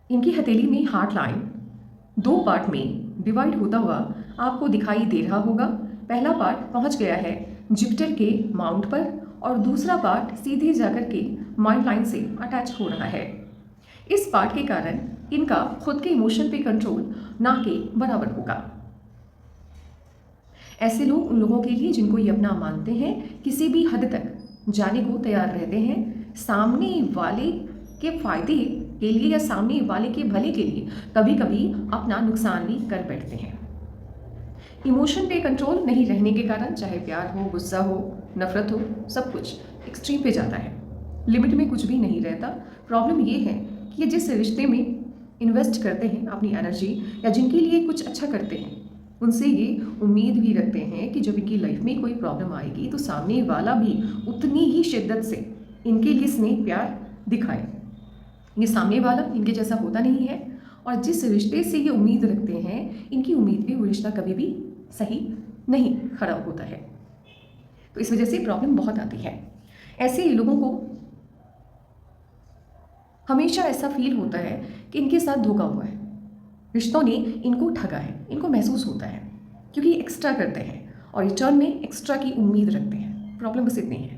इनकी हथेली में हार्ट लाइन दो पार्ट में डिवाइड होता हुआ आपको दिखाई दे रहा होगा। पहला पार्ट पहुंच गया है जुपिटर के माउंट पर और दूसरा पार्ट सीधे जाकर के माइंड लाइन से अटैच हो रहा है। इस पार्ट के कारण इनका खुद के इमोशन पे कंट्रोल ना के बराबर होगा। ऐसे लोग उन लोगों के लिए जिनको ये अपना मानते हैं किसी भी हद तक जाने को तैयार रहते हैं। सामने वाले के फायदे के लिए या सामने वाले के भले के लिए कभी कभी अपना नुकसान भी कर बैठते हैं। इमोशन पे कंट्रोल नहीं रहने के कारण चाहे प्यार हो, गुस्सा हो, नफरत हो, सब कुछ एक्सट्रीम पे जाता है। लिमिट में कुछ भी नहीं रहता। प्रॉब्लम ये है कि ये जिस रिश्ते में इन्वेस्ट करते हैं अपनी एनर्जी या जिनके लिए कुछ अच्छा करते हैं उनसे ये उम्मीद भी रखते हैं कि जब इनकी लाइफ में कोई प्रॉब्लम आएगी तो सामने वाला भी उतनी ही शिद्दत से इनके लिए स्नेह प्यार दिखाए। ये सामने वाला इनके जैसा होता नहीं है और जिस रिश्ते से ये उम्मीद रखते हैं इनकी उम्मीद पे वो रिश्ता कभी भी सही नहीं खड़ा होता है। तो इस वजह से प्रॉब्लम बहुत आती है। ऐसे लोगों को हमेशा ऐसा फील होता है कि इनके साथ धोखा हुआ है, रिश्तों ने इनको ठगा है। इनको महसूस होता है क्योंकि एक्स्ट्रा करते हैं और रिटर्न में एक्स्ट्रा की उम्मीद रखते हैं। प्रॉब्लम बस इतनी है।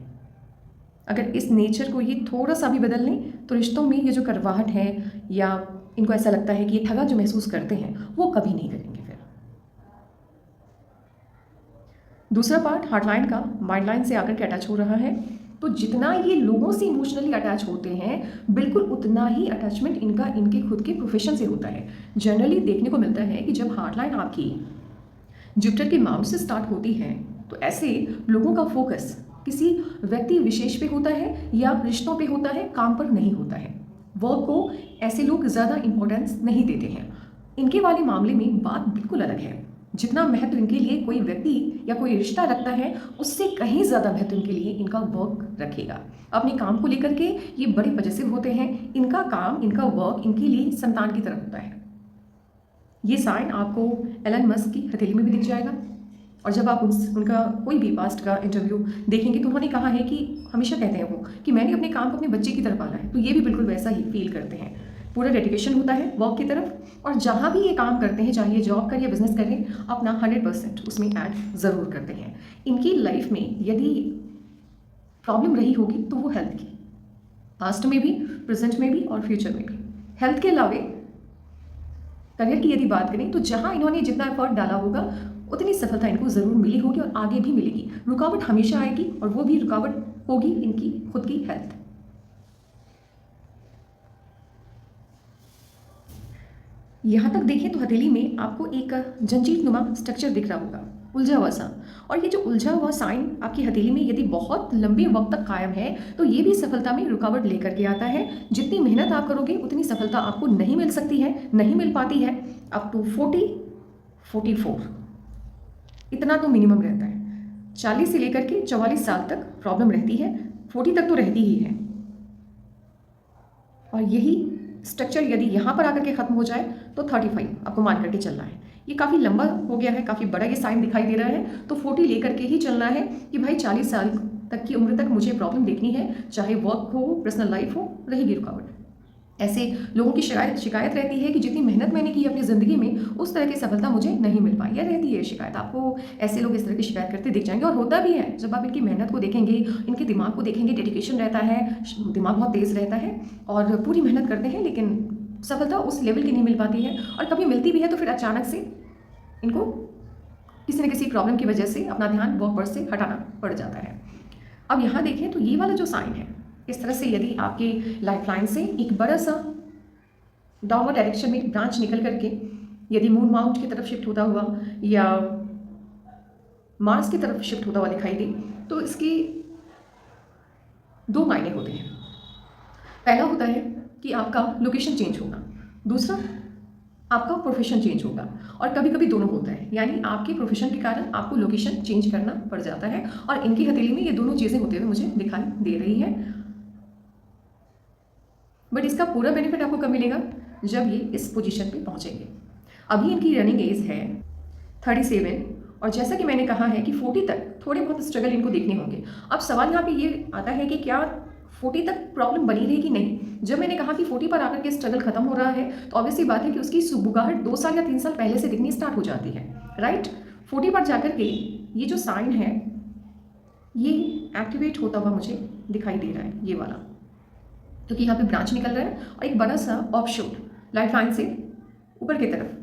अगर इस नेचर को ये थोड़ा सा भी बदल लें तो रिश्तों में ये जो करवाहट है या इनको ऐसा लगता है कि ये ठगा जो महसूस करते हैं वो कभी नहीं करेंगे। फिर दूसरा पार्ट हार्ट लाइन का माइंड लाइन से आकर के अटैच हो रहा है। तो जितना ये लोगों से इमोशनली अटैच होते हैं बिल्कुल उतना ही अटैचमेंट इनका इनके खुद के प्रोफेशन से होता है। जनरली देखने को मिलता है कि जब हार्ट लाइन आपकी जुपिटर के माउंट से स्टार्ट होती है तो ऐसे लोगों का फोकस किसी व्यक्ति विशेष पे होता है या रिश्तों पे होता है, काम पर नहीं होता है। वर्क को ऐसे लोग ज़्यादा इंपॉर्टेंस नहीं देते हैं। इनके वाले मामले में बात बिल्कुल अलग है। जितना महत्व इनके लिए कोई व्यक्ति या कोई रिश्ता रखता है उससे कहीं ज़्यादा महत्व इनके लिए इनका वर्क रखेगा। अपने काम को लेकर के ये बड़े पजेसिव होते हैं। इनका काम, इनका वर्क इनके लिए संतान की तरह होता है। ये साइन आपको एलन मस्क की हथेली में भी दिख जाएगा। और जब आप उनका कोई भी पास्ट का इंटरव्यू देखेंगे तो उन्होंने कहा है कि हमेशा कहते हैं वो कि मैंने अपने काम को अपने बच्चे की तरह पाला है। तो ये भी बिल्कुल वैसा ही फील करते हैं। पूरा डेडिकेशन होता है वर्क की तरफ और जहाँ भी ये काम करते हैं, चाहे ये जॉब करें या बिजनेस करें, अपना 100% उसमें ऐड ज़रूर करते हैं। इनकी लाइफ में यदि प्रॉब्लम रही होगी तो वो हेल्थ की, पास्ट में भी, प्रेजेंट में भी और फ्यूचर में भी। हेल्थ के अलावे करियर की यदि बात करें तो जहाँ इन्होंने जितना एफर्ट डाला होगा उतनी सफलता इनको ज़रूर मिली होगी और आगे भी मिलेगी। रुकावट हमेशा आएगी और वो भी रुकावट होगी इनकी खुद की हेल्थ। यहाँ तक देखें तो हथेली में आपको एक जंजीर नुमा स्ट्रक्चर दिख रहा होगा, उलझा हुआ सा। और ये जो उलझा हुआ साइन आपकी हथेली में यदि बहुत लंबे वक्त तक कायम है तो ये भी सफलता में रुकावट लेकर के आता है। जितनी मेहनत आप करोगे उतनी सफलता आपको नहीं मिल सकती है, नहीं मिल पाती है। अप टू 44 इतना तो मिनिमम रहता है। 40 से लेकर के 44 साल तक प्रॉब्लम रहती है, 40 तक तो रहती ही है। और यही स्ट्रक्चर यदि यहाँ पर आकर के ख़त्म हो जाए तो 35 आपको मान करके चलना है। ये काफ़ी लंबा हो गया है, काफ़ी बड़ा ये साइन दिखाई दे रहा है। तो 40 लेकर के ही चलना है कि भाई 40 साल तक की उम्र तक मुझे प्रॉब्लम देखनी है, चाहे वर्क हो, पर्सनल लाइफ हो, रहेगी रुकावट। ऐसे लोगों की शिकायत रहती है कि जितनी मेहनत मैंने की अपनी ज़िंदगी में उस तरह की सफलता मुझे नहीं मिल पाई। या रहती है शिकायत, आपको ऐसे लोग इस तरह की शिकायत करते दिख जाएंगे। और होता भी है, जब आप इनकी मेहनत को देखेंगे, इनके दिमाग को देखेंगे, डेडिकेशन रहता है, दिमाग बहुत तेज़ रहता है और पूरी मेहनत करते हैं, लेकिन सफलता उस लेवल की नहीं मिल पाती है। और कभी मिलती भी है तो फिर अचानक से इनको किसी न किसी प्रॉब्लम की वजह से अपना ध्यान वर्क पर से हटाना पड़ जाता है। अब यहाँ देखें तो ये वाला जो साइन है, इस तरह से यदि आपके लाइफ लाइन से एक बड़ा सा डाउनवर्ड डायरेक्शन में ब्रांच निकल करके यदि मून माउंट की तरफ शिफ्ट होता हुआ या मार्स की तरफ शिफ्ट होता हुआ दिखाई दे तो इसके दो मायने होते हैं। पहला होता है कि आपका लोकेशन चेंज होगा, दूसरा आपका प्रोफेशन चेंज होगा। और कभी कभी दोनों होता है, यानी आपके प्रोफेशन के कारण आपको लोकेशन चेंज करना पड़ जाता है। और इनकी हथेली में ये दोनों चीज़ें होते हुए मुझे दिखाई दे रही है। बट इसका पूरा बेनिफिट आपको कब मिलेगा? जब ये इस पोजीशन पे पहुंचेंगे। अभी इनकी रनिंग एज है 37 और जैसा कि मैंने कहा है कि 40 तक थोड़े बहुत स्ट्रगल इनको देखने होंगे। अब सवाल यहाँ पे ये आता है कि क्या 40 तक प्रॉब्लम बनी रहेगी नहीं। जब मैंने कहा कि 40 पर आकर के स्ट्रगल खत्म हो रहा है तो ऑब्वियसली बात है कि उसकी सुबुगाहट 2 साल या 3 साल पहले से दिखनी स्टार्ट हो जाती है, राइट। 40 पर जाकर के ये जो साइन है ये एक्टिवेट होता हुआ मुझे दिखाई दे रहा है, ये वाला, क्योंकि यहाँ पे ब्रांच निकल रहा है और एक बड़ा सा ऑफशूट लाइफ लाइन से ऊपर की तरफ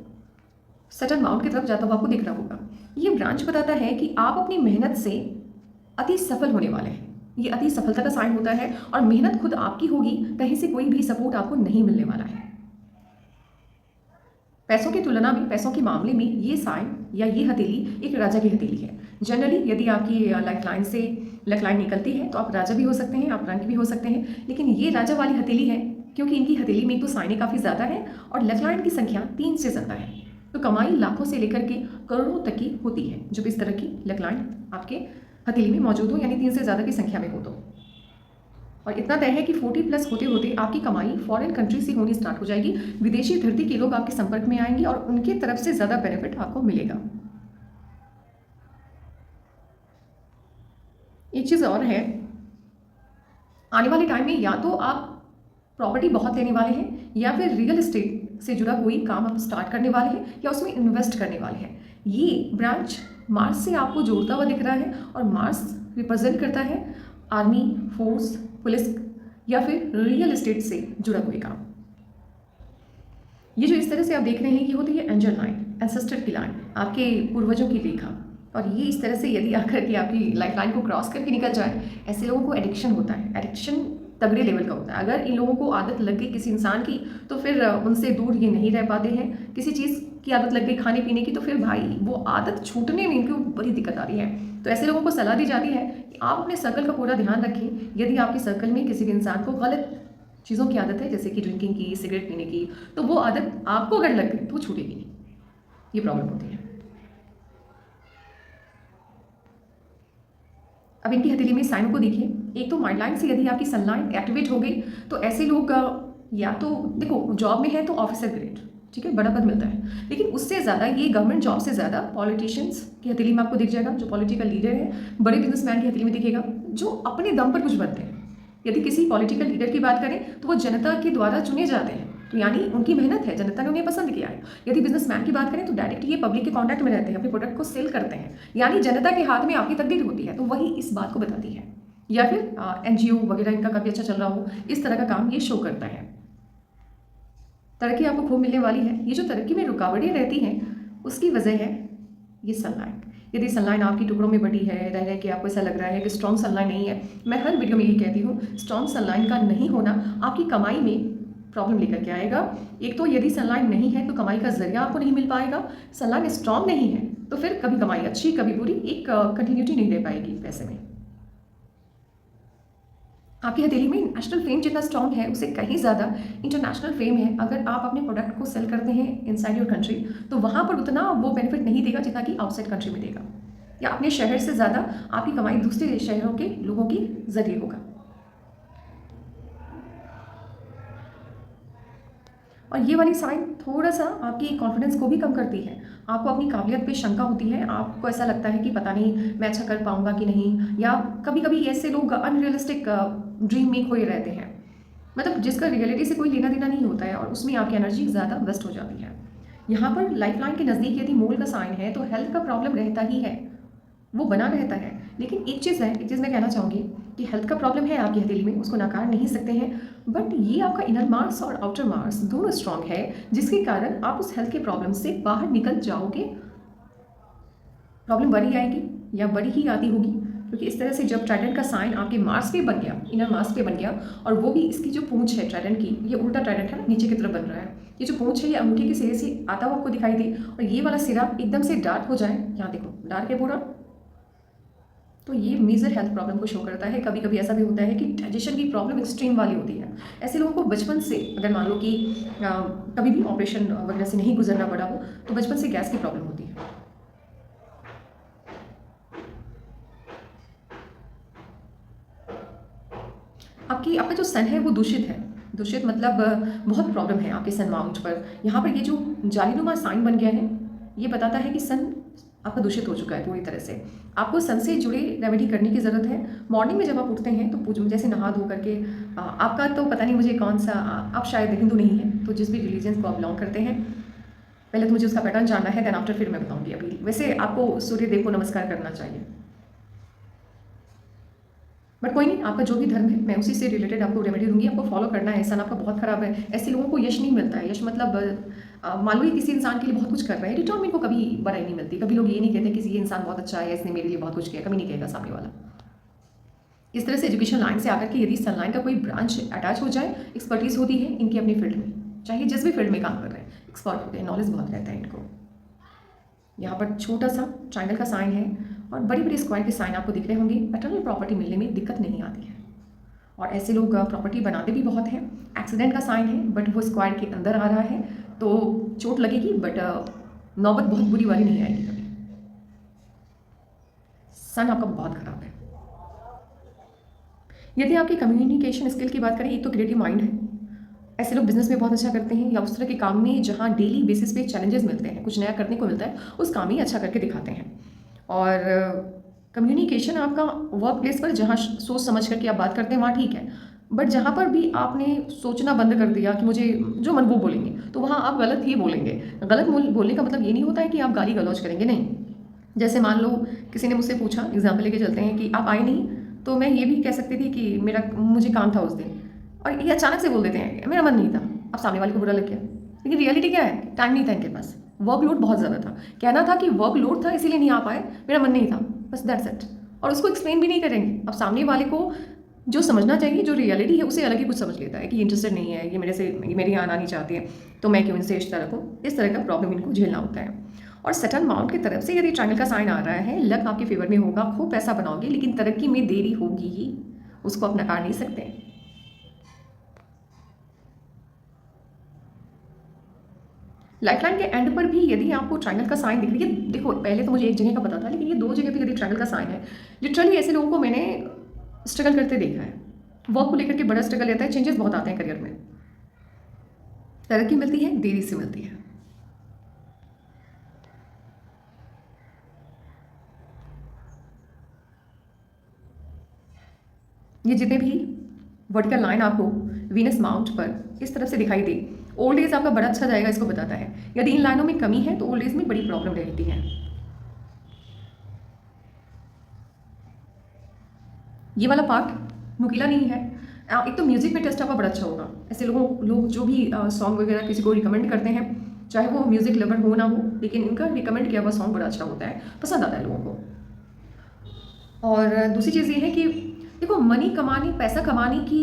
सटन माउंट की तरफ जाता हुआ आपको दिख रहा होगा। ये ब्रांच बताता है कि आप अपनी मेहनत से अति सफल होने वाले हैं। ये अति सफलता का साइन होता है और मेहनत खुद आपकी होगी, कहीं से कोई भी सपोर्ट आपको नहीं मिलने वाला है। पैसों की तुलना में, पैसों के मामले में ये साइन या ये हथेली एक राजा की हथेली है। जनरली यदि आपकी लाइफ लाइन से लक लाइन निकलती है तो आप राजा भी हो सकते हैं, आप रंक भी हो सकते हैं, लेकिन ये राजा वाली हथेली है क्योंकि इनकी हथेली में तो साइनें काफ़ी ज़्यादा हैं और लक लाइन की संख्या 3 से ज़्यादा है। तो कमाई लाखों से लेकर के करोड़ों तक की होती है जब इस तरह की लक लाइन आपके हथेली में मौजूद हो, यानी 3 से ज़्यादा की संख्या में हो तो। और इतना तय है कि 40 प्लस होते होते आपकी कमाई फॉरेन कंट्री से होनी स्टार्ट हो जाएगी। विदेशी धरती के लोग आपके संपर्क में आएंगे और उनकी तरफ से ज़्यादा बेनिफिट आपको मिलेगा। एक चीज़ और है, आने वाले टाइम में या तो आप प्रॉपर्टी बहुत लेने वाले हैं या फिर रियल एस्टेट से जुड़ा कोई काम आप स्टार्ट करने वाले हैं या उसमें इन्वेस्ट करने वाले हैं। ये ब्रांच मार्स से आपको जोड़ता हुआ दिख रहा है और मार्स रिप्रेजेंट करता है आर्मी, फोर्स, पुलिस या फिर रियल एस्टेट से जुड़ा कोई काम। ये जो इस तरह से आप देख रहे हैं ये होती है एंजल लाइन, एंसेस्टर की लाइन, आपके पूर्वजों की रेखा। और ये इस तरह से यदि आकर के आपकी लाइफ लाइन को क्रॉस करके निकल जाए, ऐसे लोगों को एडिक्शन होता है। एडिक्शन तगड़े लेवल का होता है। अगर इन लोगों को आदत लग गई किसी इंसान की तो फिर उनसे दूर ये नहीं रह पाते हैं। किसी चीज़ की आदत लग गई खाने पीने की तो फिर भाई वो आदत छूटने में इनको बड़ी दिक्कत आ रही है। तो ऐसे लोगों को सलाह दी जाती है कि आप अपने सर्कल का पूरा ध्यान रखें। यदि आपके सर्कल में किसी भी इंसान को गलत चीज़ों की आदत है, जैसे कि ड्रिंकिंग की, सिगरेट पीने की, तो वो आदत आपको अगर लग गई तो वो छूटेगी नहीं। ये प्रॉब्लम होती है। अब इनकी हथेली में साइनों को देखिए। एक तो माइंड लाइन से यदि आपकी सनलाइन एक्टिवेट हो गई तो ऐसे लोग या तो देखो जॉब में है तो ऑफिसर ग्रेड, ठीक है, बड़ा पद मिलता है, लेकिन उससे ज़्यादा ये गवर्नमेंट जॉब से ज़्यादा पॉलिटिशियंस की हथेली में आपको दिख जाएगा। जो पॉलिटिकल लीडर है, बड़े बिजनेसमैन की हथेली में दिखेगा, जो अपने दम पर कुछ बनते हैं। यदि किसी पॉलिटिकल लीडर की बात करें तो वो जनता के द्वारा चुने जाते हैं, तो यानी उनकी मेहनत है, जनता ने उन्हें पसंद किया है। यदि बिजनेसमैन की बात करें तो डायरेक्ट ये पब्लिक के कॉन्टैक्ट में रहते हैं, अपने प्रोडक्ट को सेल करते हैं, यानी जनता के हाथ में आपकी तकदीर होती है, तो वही इस बात को बताती है। या फिर एनजीओ वगैरह इनका काफ़ी अच्छा चल रहा हो, इस तरह का काम ये शो करता है। तरक्की आपको खूब मिलने वाली है। ये जो तरक्की में रुकावटें रहती हैं उसकी वजह है ये सनलाइन। यदि सनलाइन आपकी टुकड़ों में बटी है, रह के आपको ऐसा लग रहा है कि स्ट्रॉन्ग सनलाइन नहीं है, मैं हर वीडियो में यही कहती हूँ, स्ट्रॉन्ग सनलाइन का नहीं होना आपकी कमाई में प्रॉब्लम लेकर के आएगा। एक तो यदि सनलाइन नहीं है तो कमाई का जरिया आपको नहीं मिल पाएगा। सनलाइन स्ट्रॉन्ग नहीं है तो फिर कभी कमाई अच्छी कभी बुरी, एक कंटिन्यूटी नहीं दे पाएगी पैसे में। आपकी हथेली में नेशनल फेम जितना स्ट्रॉन्ग है उससे कहीं ज़्यादा इंटरनेशनल फेम है। अगर आप अपने प्रोडक्ट को सेल करते हैं इनसाइड योर कंट्री तो वहाँ पर उतना वो बेनिफिट नहीं देगा जितना कि आउटसाइड कंट्री में देगा, या अपने शहर से ज़्यादा आपकी कमाई दूसरे शहरों के लोगों के जरिए होगा। और ये वाली साइन थोड़ा सा आपकी कॉन्फिडेंस को भी कम करती है। आपको अपनी काबिलियत पे शंका होती है, आपको ऐसा लगता है कि पता नहीं मैं अच्छा कर पाऊंगा कि नहीं, या कभी कभी ऐसे लोग अनरियलिस्टिक ड्रीम में खोए रहते हैं, मतलब जिसका रियलिटी से कोई लेना देना नहीं होता है और उसमें आपकी एनर्जी ज़्यादा वेस्ट हो जाती है। यहाँ पर लाइफ लाइन के नज़दीक यदि मोल का साइन है तो हेल्थ का प्रॉब्लम रहता ही है, वो बना रहता है। लेकिन एक चीज़ मैं कहना चाहूँगी कि हेल्थ का प्रॉब्लम है आपकी हथेली में, उसको नकार नहीं सकते हैं, बट ये आपका इनर मार्स और आउटर मार्स दोनों स्ट्रांग है, जिसके कारण आप उस हेल्थ के प्रॉब्लम से बाहर निकल जाओगे। प्रॉब्लम बड़ी आएगी या बड़ी ही आती होगी, क्योंकि इस तरह से जब ट्राइडेंट का साइन आपके मार्स पे बन गया, इनर मार्स पे बन गया, और वो भी इसकी जो पूंछ है ट्राइडेंट की, ये उल्टा ट्राइडेंट है ना, नीचे की तरफ बन रहा है, ये जो पूंछ है ये अंगूठे के सिरे से आता हुआ आपको दिखाई दे, और ये वाला सिरा एकदम से डार्क हो जाए, यहाँ देखो डार्क है पूरा, तो ये मेजर हेल्थ प्रॉब्लम को शो करता है। कभी कभी ऐसा भी होता है कि डाइजेशन की प्रॉब्लम एक्सट्रीम वाली होती है। ऐसे लोगों को बचपन से, अगर मान लो कि कभी भी ऑपरेशन वगैरह से नहीं गुजरना पड़ा हो, तो बचपन से गैस की प्रॉब्लम होती है। आपका जो सन है वो दूषित है। दूषित मतलब बहुत प्रॉब्लम है आपके सन माउंट पर। यहाँ पर ये जो जालीनुमा साइन बन गया है, ये बताता है कि सन आपका दूषित हो चुका है पूरी तरह से। आपको सन से जुड़े रेमेडी करने की ज़रूरत है। मॉर्निंग में जब आप उठते हैं तो जैसे नहा धो करके आपका तो पता नहीं मुझे कौन सा, आप शायद हिंदू नहीं हैं, तो जिस भी रिलीजन को आप बिलोंग करते हैं, पहले तो मुझे उसका पैटर्न जानना है, देन आफ्टर फिर मैं बताऊंगी। अभी वैसे आपको सूर्य देव को नमस्कार करना चाहिए, बट कोई नहीं, आपका जो भी धर्म है मैं उसी से रिलेटेड आपको रेमेडी दूंगी, आपको फॉलो करना है। सन आपका बहुत खराब है, ऐसे लोगों को यश नहीं मिलता है। यश मतलब मान लो ये किसी इंसान के लिए बहुत कुछ कर रहा है, रिटर्न में को कभी बड़ाई नहीं मिलती। कभी लोग ये नहीं कहते कि ये इंसान बहुत अच्छा है, इसने मेरे लिए बहुत कुछ किया, कभी नहीं कहेगा सामने वाला। इस तरह से एजुकेशन लाइन से आकर के यदि सन लाइन का कोई ब्रांच अटैच हो जाए, एक्सपर्टीज होती है इनकी अपनी फील्ड में, चाहे जिस भी फील्ड में काम कर रहे हैं, एक्सपर्ट होते हैं, नॉलेज बहुत रहता है इनको। यहाँ पर छोटा सा ट्रायंगल का साइन है और बड़ी बड़ी स्क्वायर के साइन आपको दिख रहे होंगे। पैटर्नल प्रॉपर्टी मिलने में दिक्कत नहीं आती है और ऐसे लोग प्रॉपर्टी बनाते भी बहुत हैं। एक्सीडेंट का साइन है बट वो स्क्वायर के अंदर आ रहा है तो चोट लगेगी, बट नौबत बहुत बुरी वाली नहीं आएगी कभी। सन आपका बहुत खराब है। यदि आपकी कम्युनिकेशन स्किल की बात करें, एक तो क्रिएटिव माइंड है, ऐसे लोग बिजनेस में बहुत अच्छा करते हैं या उस तरह के काम में जहाँ डेली बेसिस पे चैलेंजेस मिलते हैं, कुछ नया करने को मिलता है, उस काम ही अच्छा करके दिखाते हैं। और कम्युनिकेशन आपका वर्क प्लेस पर जहाँ सोच समझ करके आप बात करते हैं वहाँ ठीक है, बट जहाँ पर भी आपने सोचना बंद कर दिया कि मुझे जो मन वो बोलेंगे, तो वहाँ आप गलत ही बोलेंगे। गलत बोलने का मतलब ये नहीं होता है कि आप गाली गलौज करेंगे, नहीं। जैसे मान लो किसी ने मुझसे पूछा, एग्जाम्पल लेके चलते हैं कि आप आए नहीं, तो मैं ये भी कह सकती थी कि मुझे काम था उस दिन, और ये अचानक से बोल देते हैं मेरा मन नहीं था। अब सामने वाले को बुरा लग गया, लेकिन रियलिटी क्या है, टाइम नहीं था इनके पास, वर्कलोड बहुत ज़्यादा था। कहना था कि वर्कलोड था इसीलिए नहीं आ पाए, मेरा मन नहीं था, बस दैट्स इट। और उसको एक्सप्लेन भी नहीं करेंगे। अब सामने वाले को जो समझना चाहिए, जो रियलिटी है, उसे अलग ही कुछ समझ लेता है कि इंटरेस्टेड नहीं है, ये मेरे यहाँ आना नहीं चाहती है, तो मैं क्यों इनसे रिश्ता रखूँ। इस तरह का प्रॉब्लम इनको झेलना होता है। और सैटर्न माउंट की तरफ से यदि ट्रायंगल का साइन आ रहा है, लक आपके फेवर में होगा, खूब पैसा बनाओगे, लेकिन तरक्की में देरी होगी ही, उसको आप नकार नहीं सकते। लाइफलाइन के एंड पर भी यदि आपको ट्रायंगल का साइन दिख रही है, देखो पहले तो मुझे एक जगह का पता था, लेकिन ये 2 जगह पे यदि ट्रायंगल का साइन है, लिटरली ऐसे लोगों को मैंने स्ट्रगल करते देखा है। वर्क को लेकर के बड़ा स्ट्रगल रहता है, चेंजेस बहुत आते हैं करियर में, तरक्की मिलती है, देरी से मिलती है। ये जितने भी वर्टिकल लाइन आपको वीनस माउंट पर इस तरफ से दिखाई दे, ओल्ड एज आपका बड़ा अच्छा जाएगा, इसको बताता है। यदि इन लाइनों में कमी है तो ओल्ड एज में बड़ी प्रॉब्लम रहती है। ये वाला पार्ट नुकीला नहीं है। एक तो म्यूजिक में टेस्ट आपका बड़ा अच्छा होगा। ऐसे लोग जो भी सॉन्ग वगैरह किसी को रिकमेंड करते हैं, चाहे वो म्यूजिक लवर हो ना हो, लेकिन इनका रिकमेंड किया हुआ सॉन्ग बड़ा अच्छा होता है, पसंद आता है लोगों को। और दूसरी चीज़ ये है कि देखो, मनी कमाने, पैसा कमाने की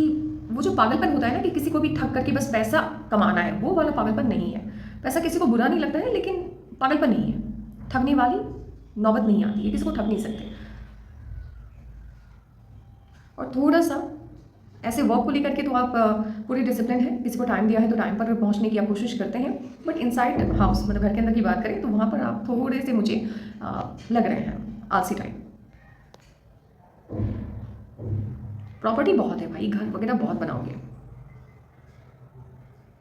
वो जो पागलपन होता है ना कि किसी को भी ठग करके बस पैसा कमाना है, वो वाला पागलपन नहीं है। पैसा किसी को बुरा नहीं लगता है, लेकिन पागलपन नहीं है। ठगने वाली नौबत नहीं आती है, किसी को ठग नहीं सकते। और थोड़ा सा ऐसे वर्क को लेकर के तो आप पूरे डिसिप्लिन है, किसी को टाइम दिया है तो टाइम पर पहुंचने की आप कोशिश करते हैं, बट इनसाइड हाउस मतलब घर के अंदर की बात करें तो वहाँ पर आप थोड़े से मुझे लग रहे हैं आलसी टाइप। प्रॉपर्टी बहुत है भाई, घर वगैरह बहुत बनाओगे।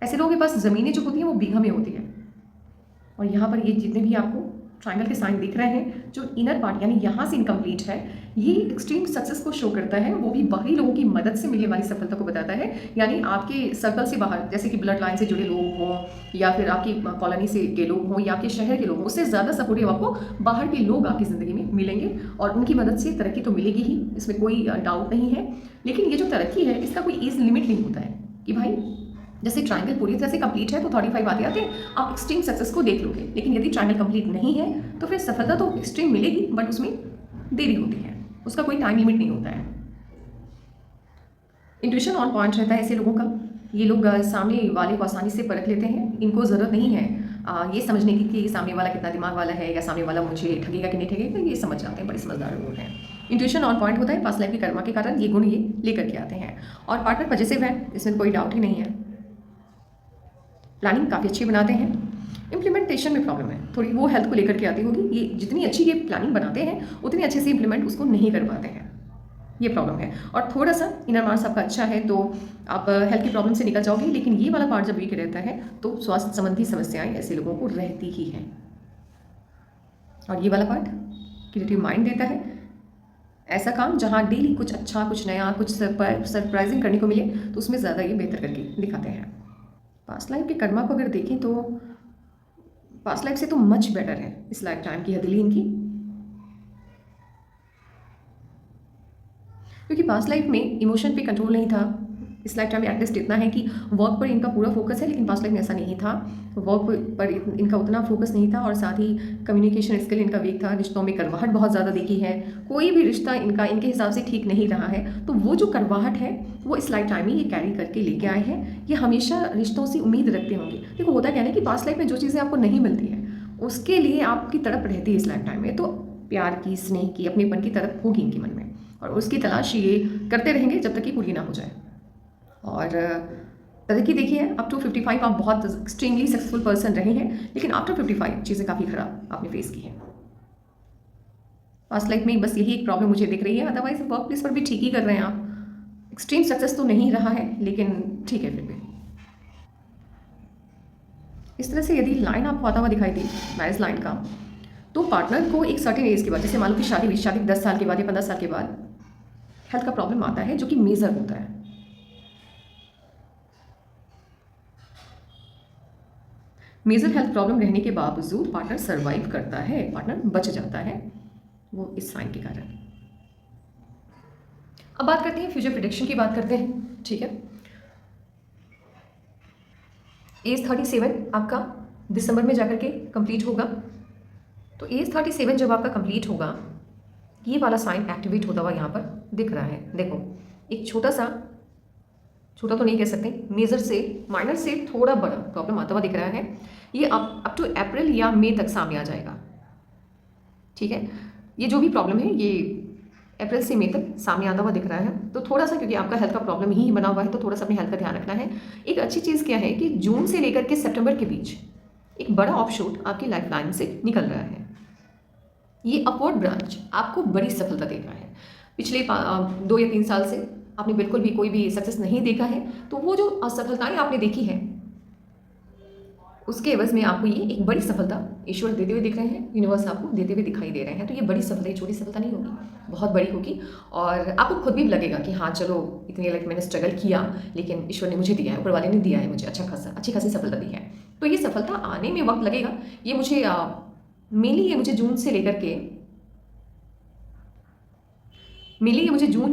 ऐसे लोगों के पास ज़मीनें जो होती हैं वो बीघा में होती है। और यहाँ पर ये जितने भी आपको ट्रायंगल के साइन दिख रहे हैं, जो इनर पार्ट यानी यहाँ से इनकम्प्लीट है, ये एक्सट्रीम सक्सेस को शो करता है, वो भी बाहरी लोगों की मदद से मिलने वाली सफलता को बताता है। यानी आपके सर्कल से बाहर, जैसे कि ब्लड लाइन से जुड़े लोग हों या फिर आपकी कॉलोनी से के लोग हों या आपके शहर के लोग हों, उससे ज़्यादा सपोर्टिव आपको बाहर के लोग आपकी ज़िंदगी में मिलेंगे और उनकी मदद से तरक्की तो मिलेगी ही, इसमें कोई डाउट नहीं है। लेकिन ये जो तरक्की है इसका कोई एज लिमिट नहीं होता है कि भाई जैसे ट्रायंगल पूरी तरह से कंप्लीट है तो 35 आते आते आप एक्सट्रीम सक्सेस को देख लोगे, लेकिन यदि ट्रायंगल कंप्लीट नहीं है तो फिर सफलता तो एक्सट्रीम मिलेगी, बट उसमें देरी होती है, उसका कोई टाइम लिमिट नहीं होता है। इंट्यूशन ऑन पॉइंट रहता है ऐसे लोगों का। ये लोग सामने वाले को आसानी से परख लेते हैं, इनको ज़रूरत नहीं है ये समझने की कि सामने वाला कितना दिमाग वाला है या सामने वाला मुझे ठगेगा कि नहीं ठगेगा, ये समझ जाते हैं, बड़े समझदार लोग हैं। इंट्यूशन ऑन पॉइंट होता है, पास्ट लाइफ की कर्मा के कारण ये गुण ये लेकर के आते हैं। और पार्टनर पॉजिटिव है, इसमें कोई डाउट ही नहीं है। प्लानिंग काफ़ी अच्छी बनाते हैं, इम्प्लीमेंटेशन में प्रॉब्लम है थोड़ी, वो हेल्थ को लेकर के आती होगी। ये जितनी अच्छी ये प्लानिंग बनाते हैं उतनी अच्छे से इम्प्लीमेंट उसको नहीं कर पाते हैं, ये प्रॉब्लम है। और थोड़ा सा इनर मार्क्स आपका अच्छा है तो आप हेल्थ की प्रॉब्लम से निकल जाओगे, लेकिन ये वाला पार्ट जब वीक रहता है तो स्वास्थ्य संबंधी समस्याएं ऐसे लोगों को रहती ही हैं। और ये वाला पार्ट क्रिएटिव माइंड देता है ऐसा काम जहाँ डेली कुछ अच्छा, कुछ नया, कुछ सरप्राइजिंग करने को मिले, तो उसमें ज़्यादा ये बेहतर करके दिखाते हैं। पास्ट लाइफ के कर्मा को अगर देखें तो पास्ट लाइफ से तो मच बेटर है इस लाइफ टाइम की हथेली इनकी, क्योंकि पास्ट लाइफ में इमोशन पे कंट्रोल नहीं था। इस लाइफ टाइम में एटलीस्ट इतना है कि वर्क पर इनका पूरा फोकस है, लेकिन पास्ट लाइफ में ऐसा नहीं था। वर्क पर इनका उतना फोकस नहीं था, और साथ ही कम्युनिकेशन स्किल इनका वीक था। रिश्तों में करवाहट बहुत ज़्यादा देखी है, कोई भी रिश्ता इनका इनके हिसाब से ठीक नहीं रहा है। तो वो जो करवाहट है वो इस लाइफ टाइम में ये कैरी करके लेके आए हैं। ये हमेशा रिश्तों से उम्मीद रखते होंगे। देखो होता क्या है कि पास्ट लाइफ में जो चीज़ें आपको नहीं मिलती हैं उसके लिए आपकी तड़प रहती है इस लाइफ टाइम में। तो प्यार की, स्नेह की, अपनेपन की तड़प होगी इनके मन में, और उसकी तलाश ये करते रहेंगे जब तक कि पूरी ना हो जाए। और तरक्की देखिए, अप टू 55 आप बहुत एक्सट्रीमली सक्सेसफुल पर्सन रहे हैं, लेकिन आफ्टर 55 चीज़ें काफ़ी खराब आपने फेस की हैं। पास्ट लाइफ में बस यही एक प्रॉब्लम मुझे दिख रही है, अदरवाइज वर्क प्लेस पर भी ठीक ही कर रहे हैं आप। एक्सट्रीम सक्सेस तो नहीं रहा है, लेकिन ठीक है फिर भी। इस तरह से यदि लाइन आपको आता हुआ दिखाई दी मैरिज लाइन का, तो पार्टनर को एक सर्टेन एज के बाद, जैसे मान लो कि शादी 10 साल के बाद या 15 साल के बाद हेल्थ का प्रॉब्लम आता है, जो कि मेजर होता है। मेजर हेल्थ प्रॉब्लम रहने के बावजूद पार्टनर सर्वाइव करता है, पार्टनर बच जाता है, वो इस साइन के कारण। अब बात करते हैं फ्यूचर प्रेडिक्शन की, बात करते हैं, ठीक है। एज 37 आपका दिसंबर में जाकर के कंप्लीट होगा। तो एज 37 जब आपका कंप्लीट होगा, ये वाला साइन एक्टिवेट होता हुआ यहाँ पर दिख रहा है। देखो एक छोटा तो नहीं कह सकते, मेजर से माइनर से थोड़ा बड़ा प्रॉब्लम आता हुआ दिख रहा है। ये अप टू अप्रैल या मई तक सामने आ जाएगा, ठीक है। ये जो भी प्रॉब्लम है ये अप्रैल से मई तक सामने आता हुआ दिख रहा है। तो थोड़ा सा, क्योंकि आपका हेल्थ का प्रॉब्लम ही बना हुआ है, तो थोड़ा सा अपनी हेल्थ का ध्यान रखना है। एक अच्छी चीज़ क्या है कि जून से लेकर के सितंबर के बीच एक बड़ा ऑफशूट आपकी लाइफ लाइन से निकल रहा है। ये अपवर्ड ब्रांच आपको बड़ी सफलता दे रहा है। पिछले 2 या 3 साल से आपने बिल्कुल भी कोई भी सक्सेस नहीं देखा है, तो वो जो असफलताएं आपने देखी है उसके एवज में आपको ये एक बड़ी सफलता ईश्वर देते हुए दिख रहे हैं, यूनिवर्स आपको देते हुए दिखाई दे रहे हैं। तो ये बड़ी सफलता, ये छोटी सफलता नहीं होगी, बहुत बड़ी होगी। और आपको खुद भी लगेगा कि हाँ चलो, इतने लाइक मैंने स्ट्रगल किया, लेकिन ईश्वर ने मुझे दिया है, ऊपर वाले ने दिया है मुझे अच्छी खासी सफलता दी है। तो ये सफलता आने में वक्त लगेगा। ये मुझे मेनली ये मुझे जून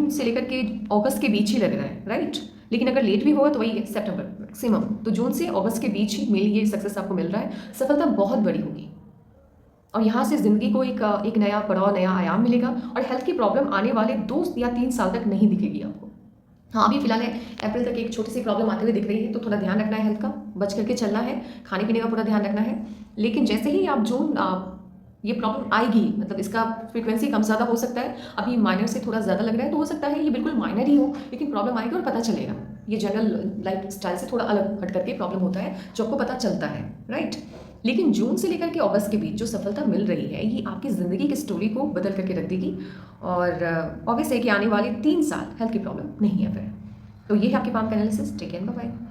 से लेकर के अगस्त के बीच ही लग रहा है, राइट। लेकिन अगर लेट भी होगा तो वही है सितंबर मैक्सिमम। तो जून से अगस्त के बीच ही मेनली ये सक्सेस आपको मिल रहा है। सफलता बहुत बड़ी होगी, और यहाँ से ज़िंदगी को एक नया पड़ाव, नया आयाम मिलेगा। और हेल्थ की प्रॉब्लम आने वाले 2 या 3 साल तक नहीं दिखेगी आपको। हाँ अभी फिलहाल है अप्रैल तक एक छोटी सी प्रॉब्लम आते हुए दिख रही है, तो थोड़ा ध्यान रखना है, हेल्थ का बच करके चलना है, खाने पीने का पूरा ध्यान रखना है। लेकिन जैसे ही आप जून ये प्रॉब्लम आएगी, मतलब इसका फ्रीक्वेंसी कम ज़्यादा हो सकता है। अभी माइनर से थोड़ा ज़्यादा लग रहा है, तो हो सकता है ये बिल्कुल माइनर ही हो, लेकिन प्रॉब्लम आएगी और पता चलेगा। ये जनरल लाइफ स्टाइल से थोड़ा अलग हट करके प्रॉब्लम होता है, जो आपको पता चलता है, राइट। लेकिन जून से लेकर के अगस्त के बीच जो सफलता मिल रही है, ये आपकी ज़िंदगी की स्टोरी को बदल करके रख देगी। और ऑब्वियस है कि आने वाले 3 साल हेल्थ की प्रॉब्लम नहीं है फिर। तो ये है आपके पाम का analysis. Take care, bye bye.